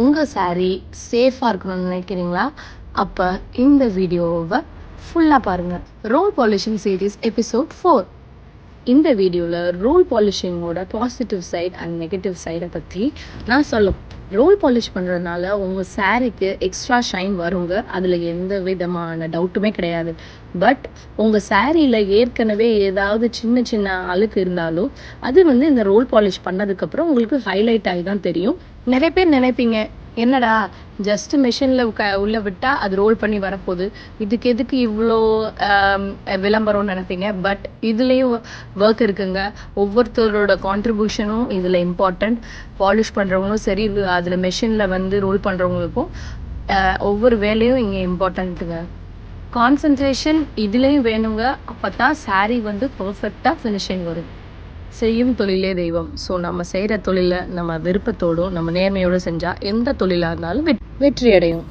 உங்கள் saree சேஃபாக இருக்கணும்னு நினைக்கிறீங்களா? அப்போ இந்த வீடியோவை ஃபுல்லாக பாருங்கள். Roll polishing series episode 4. இந்த வீடியோவில் ரோல் பாலிஷிங்கோட பாசிட்டிவ் சைட் அண்ட் நெகட்டிவ் சைடை பற்றி நான் சொல்லுவேன். ரோல் பாலிஷ் பண்ணுறதுனால உங்கள் சாரீக்கு எக்ஸ்ட்ரா ஷைன் வருங்க, அதில் எந்த விதமான டவுட்டுமே கிடையாது. பட் உங்கள் சாரியில் ஏற்கனவே ஏதாவது சின்ன சின்ன அழுக்கு இருந்தாலும் அது இந்த ரோல் பாலிஷ் பண்ணதுக்கப்புறம் உங்களுக்கு ஹைலைட் ஆகி தான் தெரியும். நிறைய பேர் நினைப்பீங்க, என்னடா ஜஸ்ட் மிஷினில் உள்ளே விட்டால் அது ரோல் பண்ணி வரப்போகுது, இதுக்கு எதுக்கு இவ்வளோ விளம்பரம்னு நினைப்பீங்க. பட் இதுலேயும் ஒர்க் இருக்குங்க. ஒவ்வொருத்தரோட கான்ட்ரிபியூஷனும் இதில் இம்பார்ட்டண்ட். பாலிஷ் பண்ணுறவங்களும் சரி, அதில் மெஷினில் ரோல் பண்ணுறவங்களுக்கும் ஒவ்வொரு வேலையும் இங்கே இம்பார்ட்டண்ட்டுங்க. கான்சன்ட்ரேஷன் இதுலேயும் வேணுங்க. அப்போ தான் சாரீ பர்ஃபெக்டாக ஃபினிஷிங் வரும். செய்யும் தொழிலே தெய்வம். ஸோ நம்ம செய்கிற தொழிலை நம்ம விருப்பத்தோடும் நம்ம நேர்மையோடு செஞ்சால் எந்த தொழிலாக இருந்தாலும் வெற்றி அடையும்.